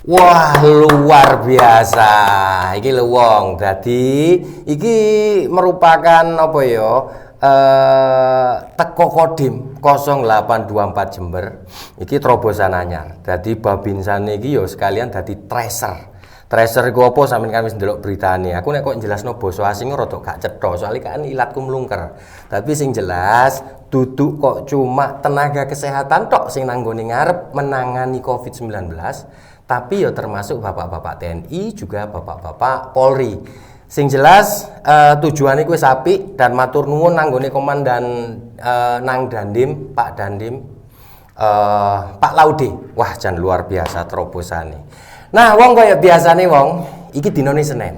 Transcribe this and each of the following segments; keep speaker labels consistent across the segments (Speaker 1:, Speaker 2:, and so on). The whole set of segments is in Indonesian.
Speaker 1: Wah, luar biasa. Iki lho wong. Dadi iki merupakan apa ya? Teko Kodim 0824 Jember. Iki terobosan anyar. Dadi Babinsan iki ya sekalian dadi tracer. Tracer iku apa sampeyan kan wis ndelok beritane. Aku nek kok jelasno basa asing rada gak cetha, soalnya kan ilatku mlungker. Tapi sing jelas duduk kok cuma tenaga kesehatan tok sing nanggone ngarep menangani COVID-19. Tapi ya termasuk bapak-bapak TNI juga bapak-bapak Polri. Sing jelas tujuannya kuwi apik dan matur nuwun nanggone komandan Nang Dandim, Pak Dandim, Pak Laude. Wah, jan luar biasa terobosane. Nah, wong kaya biasane wong, iki dinane Senin.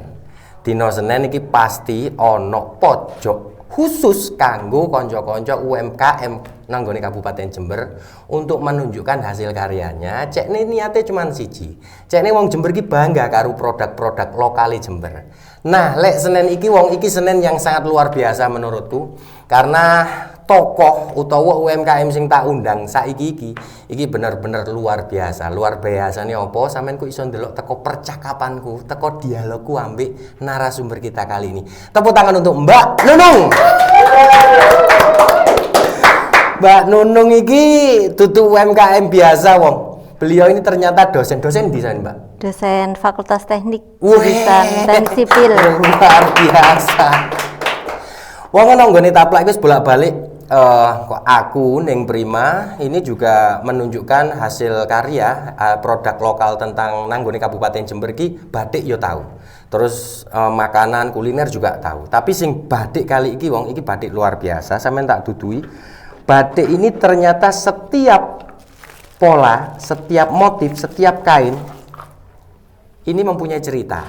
Speaker 1: Dina Senin iki pasti ana pojok khusus kanggo kanca-kanca UMKM nanggone Kabupaten Jember untuk menunjukkan hasil karyanya. Cekne niate cuman siji. Cekne wong Jember iki bangga karo produk-produk lokale Jember. Nah, lek Senin iki wong iki Senin yang sangat luar biasa menurutku karena tokoh utawa UMKM sing tak undang saiki iki bener-bener luar biasa. Luar biasane apa? Sampeyan ku iso ndelok teko percakapanku, teko dialogku ambek narasumber kita kali ini. Tepuk tangan untuk Mbak Nunung. Mbak Nunung iki dudu UMKM biasa wong. Beliau ini ternyata dosen di sana, Mbak.
Speaker 2: Dosen Fakultas Teknik Jurusan dan Sipil.
Speaker 1: Luar biasa. Wong ana nggone taplak wis bolak-balik kok aku Neng Prima ini juga menunjukkan hasil karya produk lokal tentang nanggone Kabupaten Jember ki batik yo tahu. Terus makanan kuliner juga tahu. Tapi sing batik kali iki wong iki batik luar biasa. Sampeyan tak dudui. Batik ini ternyata setiap pola, setiap motif, setiap kain ini mempunyai cerita.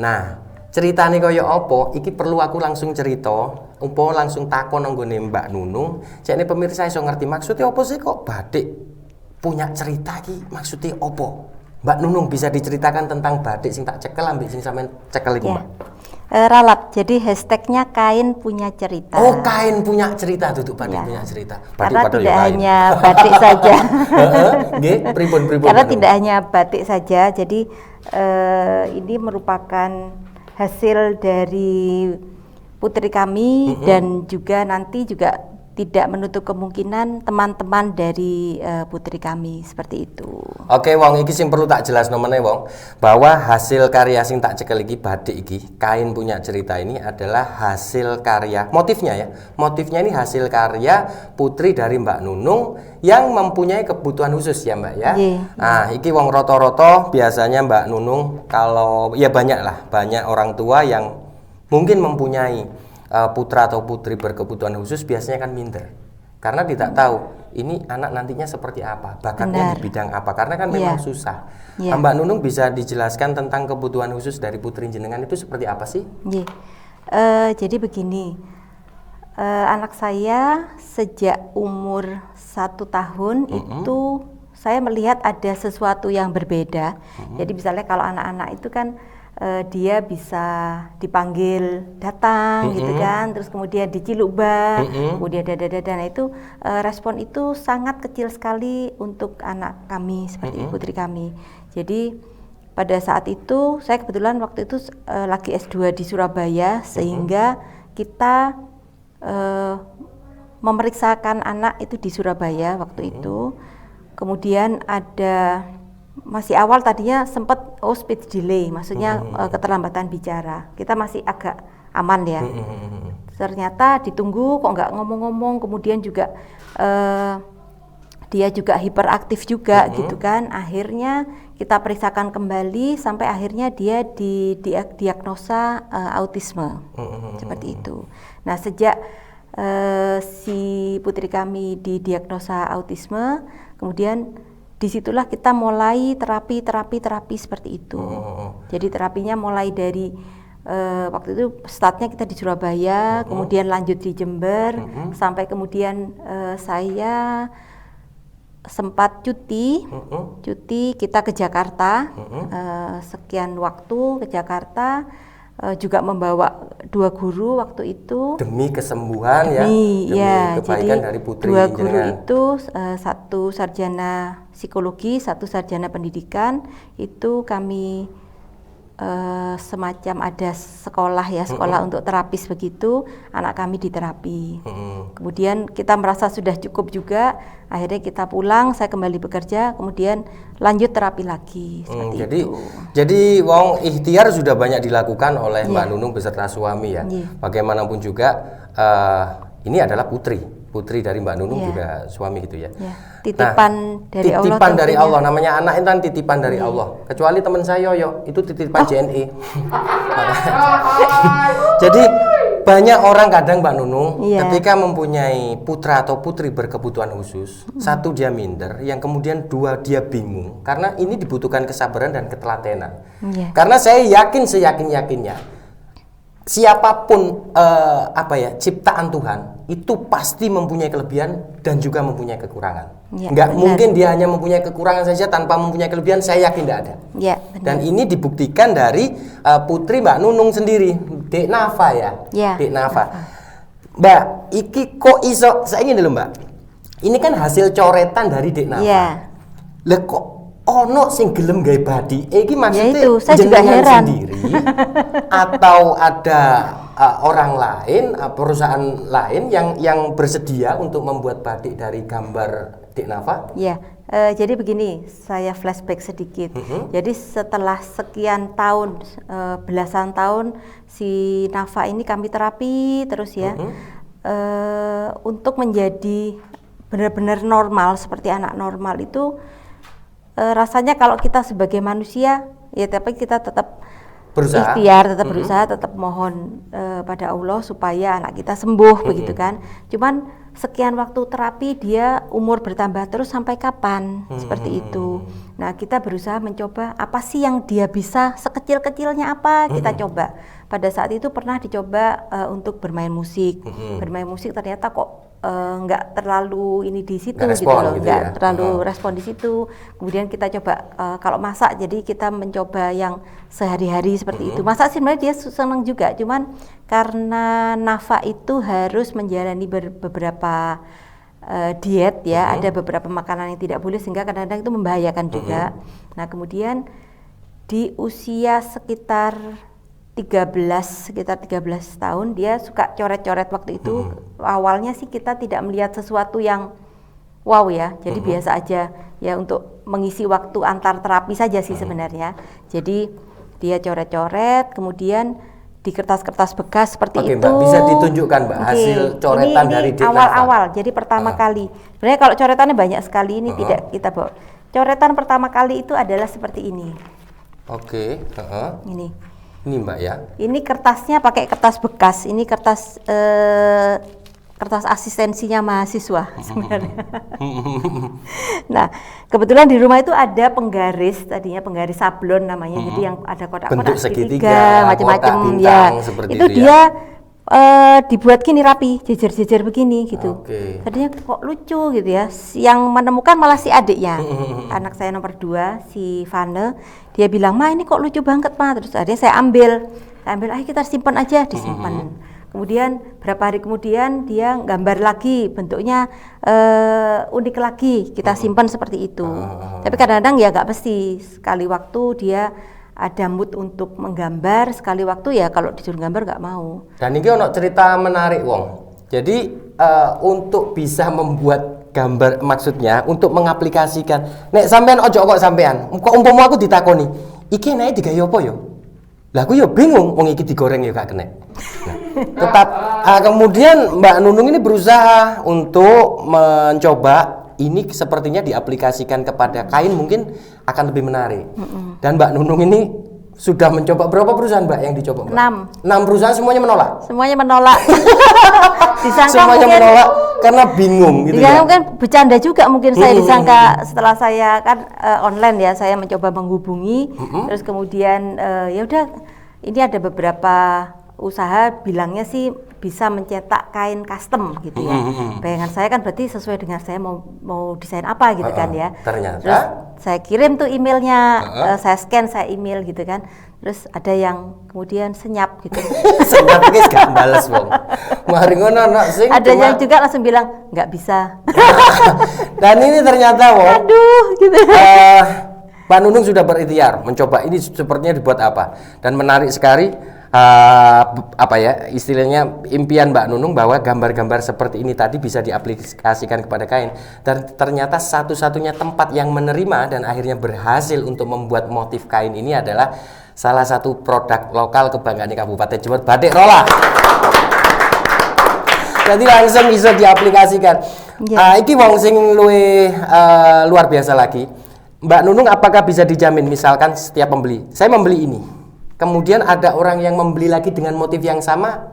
Speaker 1: Nah, ceritane kaya apa? Iki perlu aku langsung cerita, langsung takon nanggone Mbak Nunung. Cekne pemirsa iso ngerti maksudnya apa sih kok batik punya cerita iki? Maksudnya apa? Mbak Nunung bisa diceritakan tentang batik sing tak cekel ambek sing sampean cekel iku, Mbak.
Speaker 2: Ralat. Jadi hashtagnya kain punya cerita.
Speaker 1: Oh, kain punya cerita, duduk batik punya cerita.
Speaker 2: Karena tidak hanya batik saja.
Speaker 1: Nggih, pripun.
Speaker 2: Karena tidak hanya batik saja. Jadi ini merupakan hasil dari putri kami dan juga nanti juga tidak menutup kemungkinan teman-teman dari putri kami seperti itu.
Speaker 1: Oke wong, iki sing perlu tak jelasno meneh wong, bahwa hasil karya sing tak cekel iki batik iki, kain punya cerita ini adalah hasil karya motifnya ya. Motifnya ini hasil karya putri dari Mbak Nunung yang mempunyai kebutuhan khusus ya Mbak ya. Nah, iki wong roto-roto biasanya Mbak Nunung kalau ya banyak orang tua yang mungkin mempunyai putra atau putri berkebutuhan khusus biasanya kan minder karena tidak tahu ini anak nantinya seperti apa, bakatnya di bidang apa, karena kan memang susah. Mbak Nunung bisa dijelaskan tentang kebutuhan khusus dari putri jenengan itu seperti apa sih?
Speaker 2: Jadi begini, anak saya sejak umur 1 tahun itu saya melihat ada sesuatu yang berbeda. Jadi misalnya kalau anak-anak itu kan dia bisa dipanggil datang gitu kan, terus kemudian diciluk-bak, kemudian dada-dada. Nah itu respon itu sangat kecil sekali untuk anak kami seperti putri kami. Jadi pada saat itu saya kebetulan waktu itu lagi S2 di Surabaya, sehingga kita memeriksakan anak itu di Surabaya waktu itu. Kemudian ada masih awal tadinya sempat speech delay, maksudnya keterlambatan bicara. Kita masih agak aman ya. Ternyata ditunggu kok nggak ngomong-ngomong, kemudian juga dia juga hiperaktif juga gitu kan. Akhirnya kita periksakan kembali sampai akhirnya dia didiagnosa autisme seperti itu. Nah sejak si putri kami didiagnosa autisme, kemudian disitulah kita mulai terapi seperti itu. Jadi terapinya mulai dari waktu itu startnya kita di Surabaya, kemudian lanjut di Jember, sampai kemudian saya sempat cuti kita ke Jakarta, sekian waktu ke Jakarta, juga membawa 2 guru waktu itu
Speaker 1: demi kesembuhan demi kebaikan dari putri
Speaker 2: 2 guru itu, satu sarjana psikologi, satu sarjana pendidikan. Itu kami semacam ada sekolah ya, sekolah untuk terapis begitu, anak kami diterapi. Kemudian kita merasa sudah cukup juga, akhirnya kita pulang, saya kembali bekerja, kemudian lanjut terapi lagi. Seperti itu.
Speaker 1: Jadi wong ikhtiar sudah banyak dilakukan oleh Mbak Nunung beserta suami ya. Bagaimanapun juga ini adalah putri dari Mbak Nunung juga suami gitu ya.
Speaker 2: Titipan dari Allah.
Speaker 1: Titipan dari Allah, namanya anak itu kan titipan dari Allah. Kecuali teman saya Yoyo, itu titipan JNE. Jadi banyak orang kadang Mbak Nunung ketika mempunyai putra atau putri berkebutuhan khusus, satu dia minder, yang kemudian dua dia bingung karena ini dibutuhkan kesabaran dan ketelatenan. Karena saya yakin seyakin-yakinnya siapapun ciptaan Tuhan itu pasti mempunyai kelebihan dan juga mempunyai kekurangan. Nggak mungkin dia hanya mempunyai kekurangan saja tanpa mempunyai kelebihan, saya yakin tidak ada. Dan ini dibuktikan dari putri Mbak Nunung sendiri, Dek Nafa ya. Dek Nafa. Mbak, iki kok iso, saya ingin dulu Mbak, ini kan hasil coretan dari Dek Nafa. Lah kok ono sing gelem gawe bathik, iki maksudnya
Speaker 2: itu, saya juga heran
Speaker 1: sendiri atau ada orang lain, perusahaan lain yang bersedia untuk membuat batik dari gambar Dek Nafa?
Speaker 2: Jadi begini, saya flashback sedikit. Jadi setelah sekian tahun, belasan tahun si Nafa ini kami terapi terus ya, untuk menjadi benar-benar normal seperti anak normal itu. Rasanya kalau kita sebagai manusia ya, tapi kita tetap ikhtiar, tetap berusaha, tetap mohon pada Allah supaya anak kita sembuh begitu kan. Cuman sekian waktu terapi dia umur bertambah terus sampai kapan seperti itu. Nah kita berusaha mencoba apa sih yang dia bisa, sekecil-kecilnya apa kita coba. Pada saat itu pernah dicoba untuk bermain musik. Bermain musik ternyata kok nggak terlalu ini di situ gitu loh, nggak terlalu respon di situ. Kemudian kita coba kalau masak, jadi kita mencoba yang sehari-hari seperti itu. Masak sih sebenarnya dia senang juga, cuman karena Nafa itu harus menjalani beberapa diet ya, ada beberapa makanan yang tidak boleh sehingga kadang-kadang itu membahayakan juga. Nah kemudian di usia sekitar 13 tahun dia suka coret-coret waktu itu. Awalnya sih kita tidak melihat sesuatu yang wow ya, jadi biasa aja ya, untuk mengisi waktu antar terapi saja sih sebenarnya. Jadi dia coret-coret, kemudian di kertas-kertas bekas seperti itu.
Speaker 1: Mbak, bisa ditunjukkan Mbak hasil coretan dari Dek Nafa?
Speaker 2: Awal-awal, jadi pertama kali. Sebenarnya kalau coretannya banyak sekali, ini tidak kita bawa. Coretan pertama kali itu adalah seperti ini. Ini
Speaker 1: Mbak ya.
Speaker 2: Ini kertasnya pakai kertas bekas. Ini kertas kertas asistensinya mahasiswa sebenarnya. Nah, kebetulan di rumah itu ada penggaris, tadinya penggaris sablon namanya. Jadi yang ada kotak-kotak segitiga, macam-macam ya. Itu dia dibuat gini rapi, jejer-jejer begini gitu. Tadinya kok lucu gitu ya. Yang menemukan malah si adiknya, anak saya nomor 2, si Vane. Dia bilang, "Ma, ini kok lucu banget, Ma." Terus akhirnya saya ambil, ayo kita simpan aja, disimpan. Kemudian berapa hari kemudian dia gambar lagi, bentuknya unik lagi, kita simpan seperti itu. Tapi kadang-kadang ya nggak mesti, sekali waktu dia ada mood untuk menggambar, sekali waktu ya kalau disuruh gambar nggak mau.
Speaker 1: Dan ini ono cerita menarik wong. Jadi untuk bisa membuat gambar, maksudnya untuk mengaplikasikan. Nek sampean ojo kok sampean. Kok umpama aku ditakoni, iki nek digawe apa yo? Lah aku yo bingung, wong iki digoreng yo gak kena. Nah, tetap kemudian Mbak Nunung ini berusaha untuk mencoba ini sepertinya diaplikasikan kepada kain mungkin akan lebih menarik. Dan Mbak Nunung ini sudah mencoba berapa perusahaan Mbak yang dicoba Mbak? 6 perusahaan, semuanya menolak?
Speaker 2: Semuanya menolak. Disangka
Speaker 1: semuanya
Speaker 2: mungkin, menolak
Speaker 1: karena bingung gitu ya?
Speaker 2: Mungkin bercanda juga mungkin saya disangka. Setelah saya kan online ya, saya mencoba menghubungi, terus kemudian ya udah, ini ada beberapa usaha bilangnya sih bisa mencetak kain custom gitu ya. Bayangan saya kan berarti sesuai dengan saya mau desain apa gitu kan ya.
Speaker 1: Ternyata
Speaker 2: terus saya kirim tuh emailnya, saya scan, saya email gitu kan. Terus ada yang kemudian senyap gitu.
Speaker 1: Senyap guys gak bales wong. Mari ngono ono sing
Speaker 2: Ada yang juga langsung bilang nggak bisa.
Speaker 1: Dan ini ternyata wong.
Speaker 2: Aduh gitu.
Speaker 1: Pak Nunung sudah berikhtiar mencoba ini sepertinya dibuat apa. Dan menarik sekali apa ya istilahnya impian Mbak Nunung bahwa gambar-gambar seperti ini tadi bisa diaplikasikan kepada kain. Dan ternyata satu-satunya tempat yang menerima dan akhirnya berhasil untuk membuat motif kain ini adalah salah satu produk lokal kebanggaan Kabupaten Jember, batik rola. Jadi langsung bisa diaplikasikan. Iki wong sing luwe luar biasa lagi. Mbak Nunung, apakah bisa dijamin misalkan setiap pembeli, saya membeli ini, kemudian ada orang yang membeli lagi dengan motif yang sama,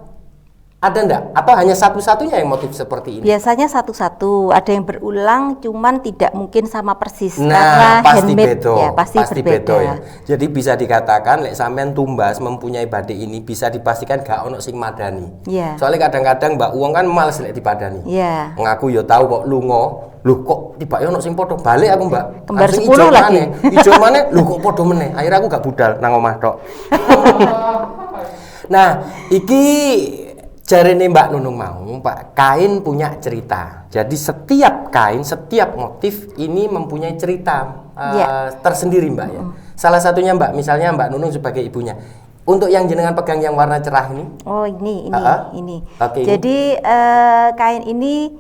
Speaker 1: ada enggak? Atau hanya satu-satunya yang motif seperti ini?
Speaker 2: Biasanya satu-satu, ada yang berulang, cuman tidak mungkin sama persis
Speaker 1: nah,
Speaker 2: karena
Speaker 1: pasti
Speaker 2: handmade
Speaker 1: bedo.
Speaker 2: ya, pasti berbeda.
Speaker 1: Ya. Jadi bisa dikatakan lek sampean tumbas mempunyai batik ini bisa dipastikan gak ono sing madani.
Speaker 2: Yeah.
Speaker 1: Soalnya kadang-kadang Mbak Uwong kan males lek dipadani.
Speaker 2: Yeah.
Speaker 1: Ngaku ya tahu kok lungo, lho kok tiba ono sing padha balik aku Mbak.
Speaker 2: Kembar 10 lagi.
Speaker 1: Ijo maneh, lho kok padha meneh. Akhirnya aku gak budal nang omah tok. Nah, iki jarene Mbak Nunung mau, Pak, kain punya cerita. Jadi setiap kain, setiap motif ini mempunyai cerita tersendiri, Mbak ya. Salah satunya Mbak, misalnya Mbak Nunung sebagai ibunya. Untuk yang jenengan pegang yang warna cerah ini?
Speaker 2: Oh, ini.
Speaker 1: Okay,
Speaker 2: jadi kain ini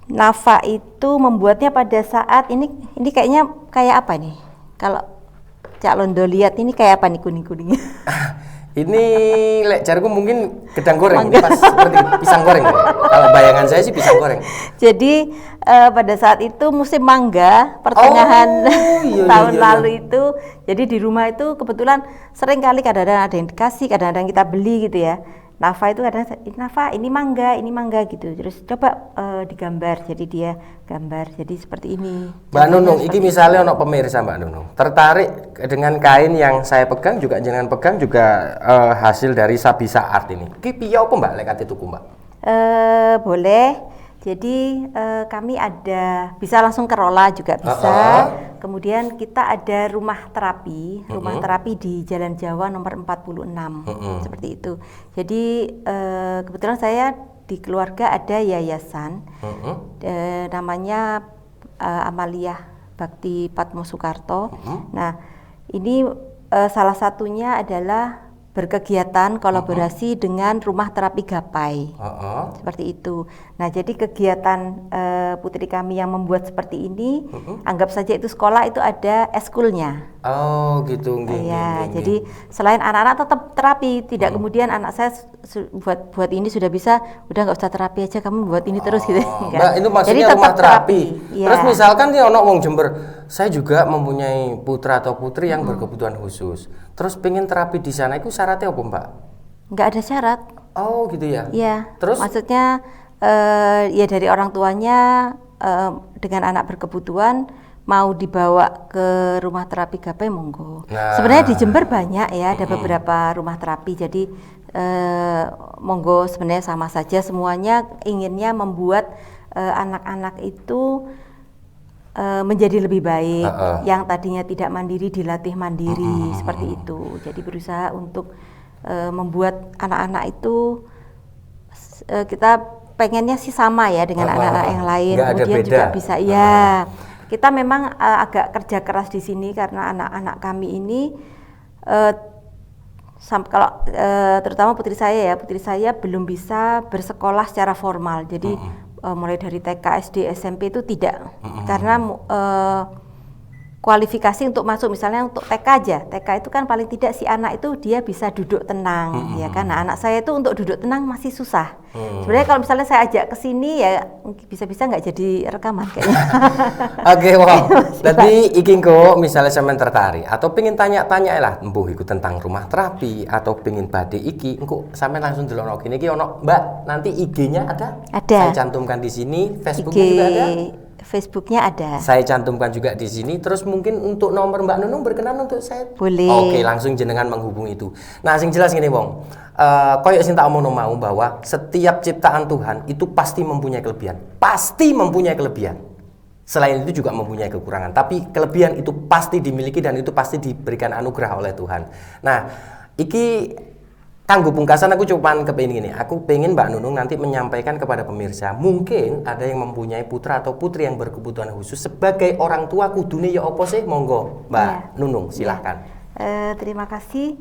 Speaker 2: Nafa itu membuatnya pada saat ini kayaknya kayak apa nih? Kalau Cak Londo lihat ini kayak apa nih kuning-kuningnya?
Speaker 1: Ini lek jarku mungkin gedang goreng, pas seperti pisang goreng. Kalau bayangan saya sih pisang goreng.
Speaker 2: Jadi pada saat itu musim mangga pertengahan tahun lalu itu, jadi di rumah itu kebetulan sering kali kadang-kadang ada yang dikasih, kadang-kadang kita beli gitu ya. Nafa itu kadang Nafa ini mangga gitu. Terus coba digambar, jadi dia gambar jadi seperti ini.
Speaker 1: Mbak Nunung, iki misalnya ono pemirsa Mbak Nunung tertarik dengan kain yang saya pegang juga jangan pegang juga hasil dari Sabisa Art ini. Ki piye apa Mbak lek ate tuku Mbak?
Speaker 2: Boleh. Jadi kami ada bisa langsung ke Rola juga bisa. Kemudian kita ada rumah terapi di Jalan Jawa nomor 46 seperti itu. Jadi kebetulan saya di keluarga ada yayasan namanya Amalia Bakti Patmo Soekarto. Nah ini salah satunya adalah berkegiatan kolaborasi dengan rumah terapi Gapai seperti itu. Nah jadi kegiatan putri kami yang membuat seperti ini, anggap saja itu sekolah itu ada eskulnya.
Speaker 1: Oh gitu.
Speaker 2: Ya, jadi selain anak-anak tetap terapi, tidak kemudian anak saya buat ini sudah bisa, udah nggak usah terapi aja, kamu buat ini terus gitu.
Speaker 1: Mbak, itu maksudnya jadi rumah terapi. Ya. Terus misalkan dia ono wong Jember, saya juga mempunyai putra atau putri yang berkebutuhan khusus. Terus pengen terapi di sana, itu syaratnya apa Mbak?
Speaker 2: Nggak ada syarat.
Speaker 1: Oh gitu ya.
Speaker 2: Iya.
Speaker 1: Terus?
Speaker 2: Maksudnya ya dari orang tuanya dengan anak berkebutuhan mau dibawa ke rumah terapi Gapai monggo. Nah. Sebenarnya di Jember banyak ya, ada beberapa rumah terapi. Jadi monggo sebenarnya sama saja semuanya inginnya membuat anak-anak itu menjadi lebih baik. Yang tadinya tidak mandiri dilatih mandiri seperti itu. Jadi berusaha untuk membuat anak-anak itu kita pengennya sih sama ya dengan anak-anak yang lain.
Speaker 1: Nggak
Speaker 2: kemudian
Speaker 1: ada beda.
Speaker 2: juga bisa ya. Kita memang agak kerja keras di sini karena anak-anak kami ini kalau terutama putri saya belum bisa bersekolah secara formal. Jadi mulai dari TK, SD, SMP itu tidak karena kualifikasi untuk masuk misalnya untuk TK aja. TK itu kan paling tidak si anak itu dia bisa duduk tenang ya kan. Nah, anak saya itu untuk duduk tenang masih susah. Sebenarnya kalau misalnya saya ajak ke sini ya bisa-bisa nggak jadi rekaman kayaknya.
Speaker 1: Oke, wow. Jadi iki kok misalnya sampean tertarik atau pengen tanya-tanya lah mbuh iku tentang rumah terapi atau pengen badhe iki engko sampean langsung delokno kene iki ono Mbak, nanti IG-nya ada?
Speaker 2: Ada.
Speaker 1: Saya cantumkan di sini, Facebook-nya juga ada.
Speaker 2: Facebooknya ada.
Speaker 1: Saya cantumkan juga di sini. Terus mungkin untuk nomor Mbak Nunung berkenan untuk saya?
Speaker 2: Boleh.
Speaker 1: Oke, langsung jenengan menghubungi itu. Nah, sing jelas gini, Wong. Koyok sing tak omongno mau bahwa setiap ciptaan Tuhan itu pasti mempunyai kelebihan. Pasti mempunyai kelebihan. selain itu juga mempunyai kekurangan, tapi kelebihan itu pasti dimiliki dan itu pasti diberikan anugerah oleh Tuhan. Nah, iki kanggo pungkasan aku cuman kepengin gini, aku pengen Mbak Nunung nanti menyampaikan kepada pemirsa, mungkin ada yang mempunyai putra atau putri yang berkebutuhan khusus, sebagai orang tua kudune ya apa sih, monggo Mbak Nunung silahkan.
Speaker 2: Terima kasih.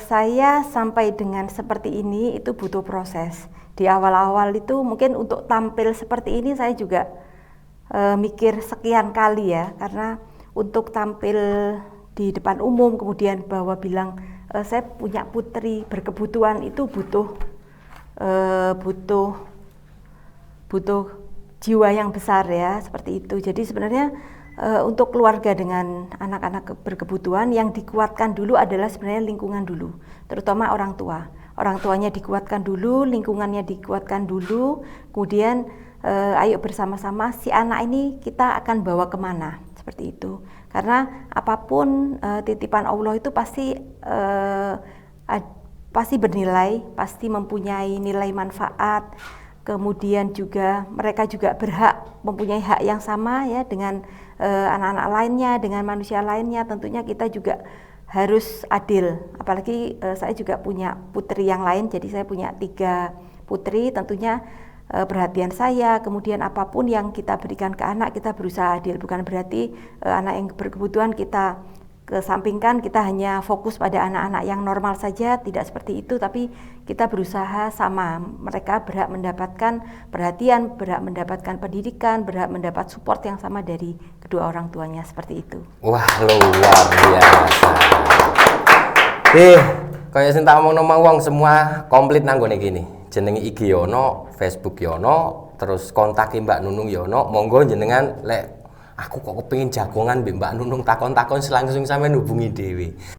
Speaker 2: Saya sampai dengan seperti ini itu butuh proses. Di awal-awal itu mungkin untuk tampil seperti ini saya juga mikir sekian kali ya, karena untuk tampil di depan umum kemudian bahwa bilang saya punya putri berkebutuhan itu butuh jiwa yang besar ya, seperti itu. Jadi sebenarnya untuk keluarga dengan anak-anak berkebutuhan yang dikuatkan dulu adalah sebenarnya lingkungan dulu, terutama orang tua. Orang tuanya dikuatkan dulu, lingkungannya dikuatkan dulu, kemudian ayo bersama-sama si anak ini kita akan bawa kemana, seperti itu. Karena apapun titipan Allah itu pasti bernilai, pasti mempunyai nilai manfaat. Kemudian juga mereka juga berhak mempunyai hak yang sama ya dengan anak-anak lainnya, dengan manusia lainnya. Tentunya kita juga harus adil. Apalagi saya juga punya putri yang lain, jadi saya punya 3 putri. Tentunya perhatian saya, kemudian apapun yang kita berikan ke anak kita berusaha adil. Bukan berarti anak yang berkebutuhan kita kesampingkan, kita hanya fokus pada anak-anak yang normal saja, tidak seperti itu, tapi kita berusaha sama. Mereka berhak mendapatkan perhatian, berhak mendapatkan pendidikan, berhak mendapat support yang sama dari kedua orang tuanya, seperti itu.
Speaker 1: Wah, luar biasa. Kayak sing tak omongno mau wong semua komplit nang gone gini. Jenenge IG yono, Facebook yono, terus kontaki Mbak Nunung yono, monggo jenengan lek aku kok kepengin jagongan Mbak Nunung takon-takon langsung sampean hubungi dhewe.